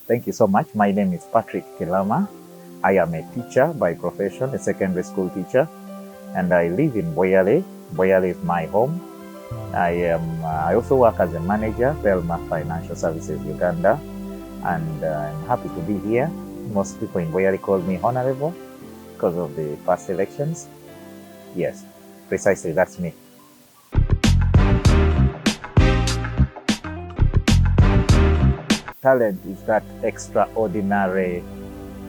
Thank you so much. My name is Patrick Kilama. I am a teacher by profession, a secondary school teacher, and I live in Boyale. Boyale is my home. I also work as a manager, Belma Financial Services Uganda, and I'm happy to be here. Most people in Boyale call me honorable because of the past elections. Yes, precisely, that's me. Talent is that extraordinary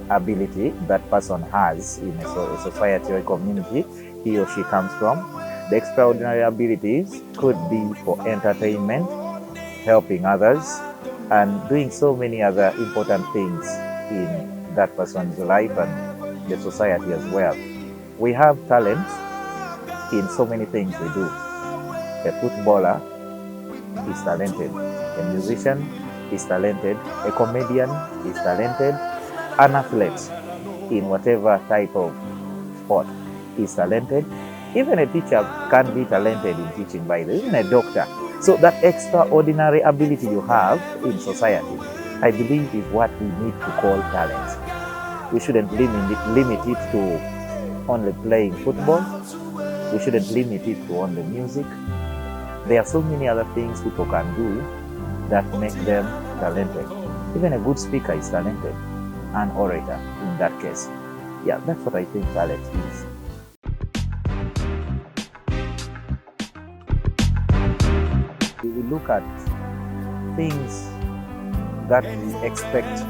ability that person has in a society or a community he or she comes from. The extraordinary abilities could be for entertainment, helping others, and doing so many other important things in that person's life and the society as well. We have talent in so many things we do. A footballer is talented, a musician is talented, a comedian is talented, an athlete in whatever type of sport is talented. Even a teacher can be talented in teaching, by the way, even a doctor. So that extraordinary ability you have in society, I believe, is what we need to call talent. We shouldn't limit it to only playing football. We shouldn't limit it to only music. There are so many other things people can do that make them talented. Even a good speaker is talented, an orator in that case. Yeah, that's what I think talent is. We look at things that we expect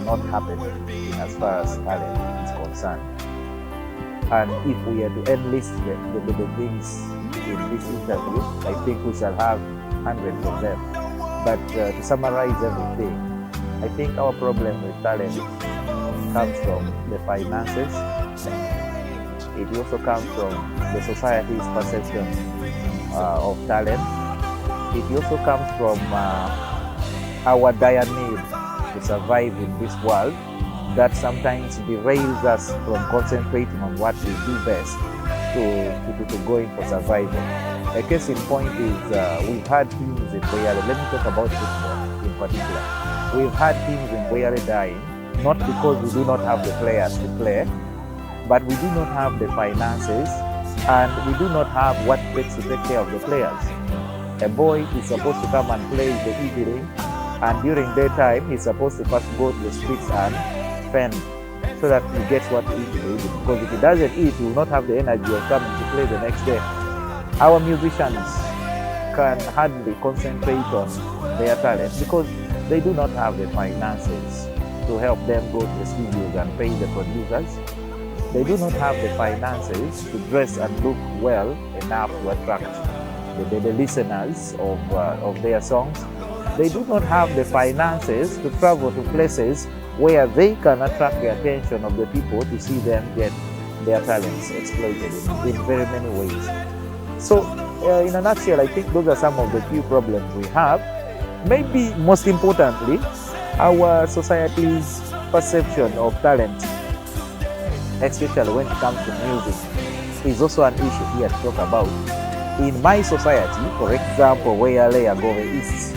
not happen as far as talent is concerned. And if we are to enlist the things in this interview, I think we shall have hundreds of them. But to summarize everything, I think our problem with talent comes from the finances. It also comes from the society's perception of talent. It also comes from our dire need to survive in this world that sometimes derails us from concentrating on what we do best to going for survival. A case in point is we've had teams in Boyale. Let me talk about football in particular. We've had teams in Boyale dying, not because we do not have the players to play, but we do not have the finances and we do not have what it takes to take care of the players. A boy is supposed to come and play in the evening, and during daytime he's supposed to first go to the streets and fend so that he gets what to eat in the evening. Because if he doesn't eat, he will not have the energy of coming to play the next day. Our musicians can hardly concentrate on their talent because they do not have the finances to help them go to the studios and pay the producers. They do not have the finances to dress and look well enough to attract the listeners of their songs. They do not have the finances to travel to places where they can attract the attention of the people to see them get their talents exploited in very many ways. So, in a nutshell, I think those are some of the few problems we have. Maybe most importantly, our society's perception of talent, especially when it comes to music, is also an issue here to talk about. In my society, for example, where I go east,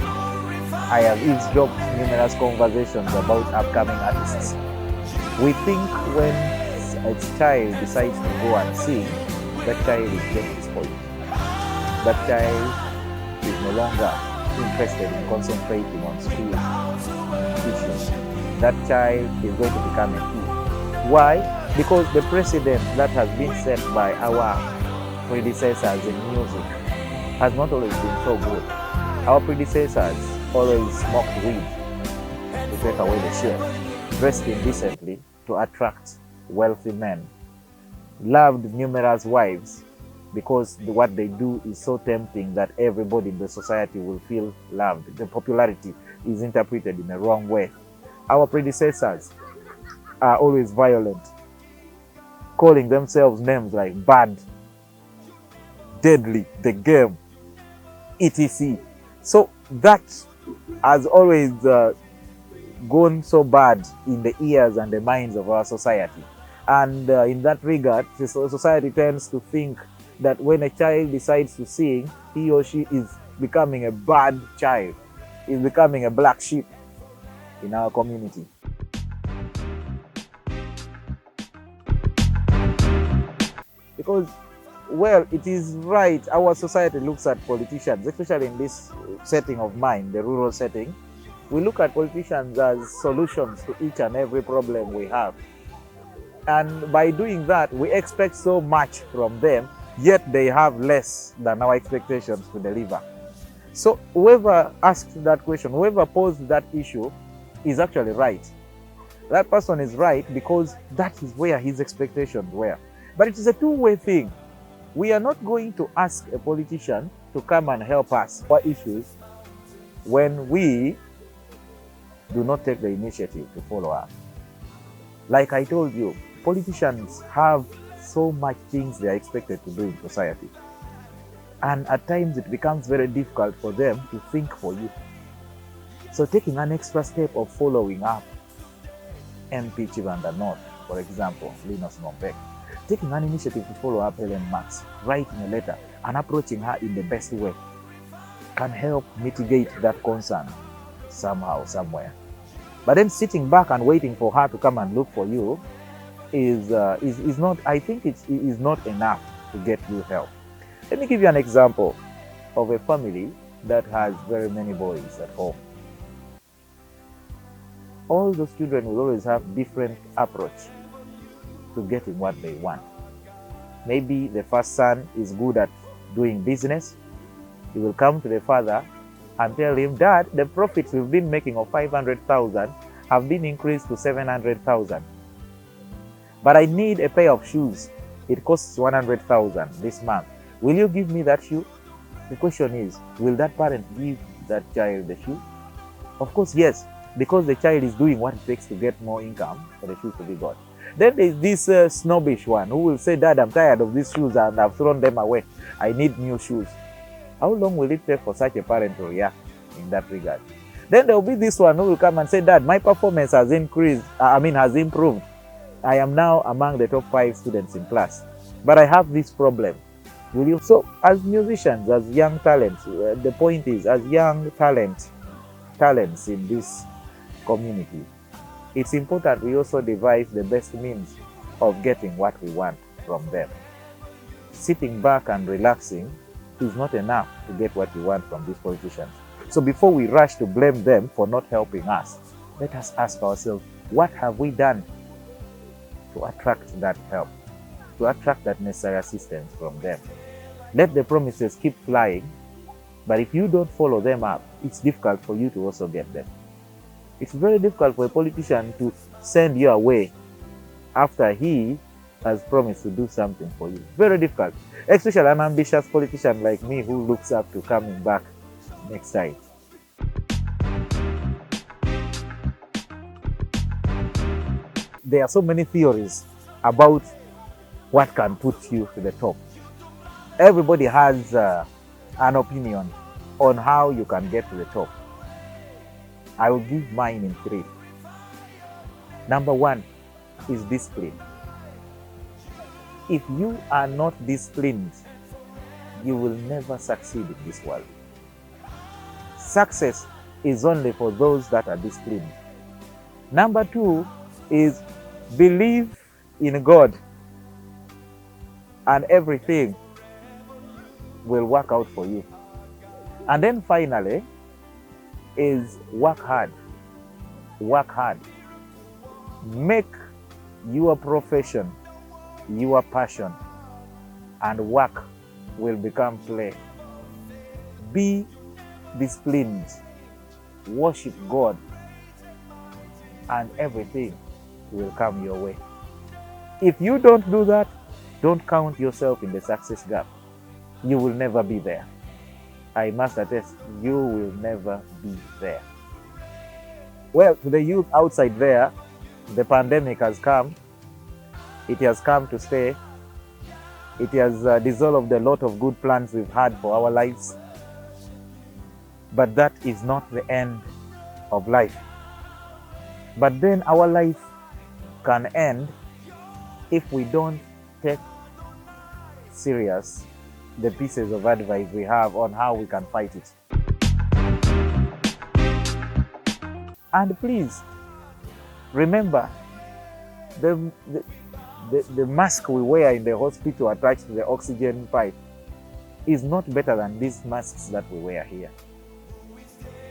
I have eavesdropped numerous conversations about upcoming artists. We think when a child decides to go and sing, that child is getting spoiled. That child is no longer interested in concentrating on school issues. That child is going to become a thief. Why? Because the precedent that has been set by our predecessors in music has not always been so good. Our predecessors always smoked weed to take away the shame, dressed indecently to attract wealthy men, loved numerous wives because what they do is so tempting that everybody in the society will feel loved. The popularity is interpreted in a wrong way. Our predecessors are always violent, calling themselves names like bad, deadly, the game, etc. So that has always gone so bad in the ears and the minds of our society. And in that regard, the society tends to think that when a child decides to sing, he or she is becoming a bad child, is becoming a black sheep. in our community. Because, well, it is right, our society looks at politicians, especially in this setting of mine, the rural setting, we look at politicians as solutions to each and every problem we have. And by doing that, we expect so much from them, yet they have less than our expectations to deliver. So whoever asked that question, whoever posed that issue is actually right. That person is right because that is where his expectations were. But it is a two-way thing. We are not going to ask a politician to come and help us for issues when we do not take the initiative to follow up. Like I told you, politicians have so much things they are expected to do in society. And at times it becomes very difficult for them to think for you. So taking an extra step of following up MP Chivanda North, for example, Linus Nombek, taking an initiative to follow up Helen Max, writing a letter and approaching her in the best way can help mitigate that concern somehow, somewhere. But then sitting back and waiting for her to come and look for you is not, I think it is not enough to get you help. Let me give you an example of a family that has very many boys at home. All those children will always have different approach to getting what they want. Maybe the first son is good at doing business. He will come to the father and tell him, Dad, the profits we've been making of 500,000 have been increased to 700,000. But I need a pair of shoes. It costs 100,000 this month. Will you give me that shoe? The question is, will that parent give that child the shoe? Of course, yes, because the child is doing what it takes to get more income for the shoes to be got. Then there is this snobbish one who will say, Dad, I'm tired of these shoes and I've thrown them away. I need new shoes. How long will it take for such a parent to react in that regard? Then there will be this one who will come and say, Dad, my performance has has improved. I am now among the top 5 students in class, but I have this problem. Will you? So as musicians, as young talents, the point is, as young talents in this community, it's important we also devise the best means of getting what we want from them. Sitting back and relaxing is not enough to get what we want from these politicians. So before we rush to blame them for not helping us, let us ask ourselves, what have we done to attract that help, to attract that necessary assistance from them? Let the promises keep flying, but if you don't follow them up, it's difficult for you to also get them. It's very difficult for a politician to send you away after he has promised to do something for you. Very difficult, especially an ambitious politician like me who looks up to coming back next time. There are so many theories about what can put you to the top. Everybody has an opinion on how you can get to the top. I will give mine in 3. Number 1 is discipline. If you are not disciplined, you will never succeed in this world. Success is only for those that are disciplined. Number 2 is believe in God, and everything will work out for you. And then finally is work hard. Work hard. Make your profession your passion, and work will become play. Be disciplined. Worship God, and everything will come your way. If you don't do that, don't count yourself in the success gap. You will never be there. I must attest, you will never be there. Well, to the youth outside there, the pandemic has come. It has come to stay. It has dissolved a lot of good plans we've had for our lives. But that is not the end of life. But then our life can end if we don't take serious the pieces of advice we have on how we can fight it. And please remember, the mask we wear in the hospital attached to the oxygen pipe is not better than these masks that we wear here.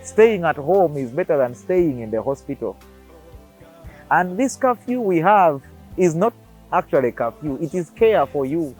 Staying at home is better than staying in the hospital. And this curfew we have is not actually curfew, it is care for you.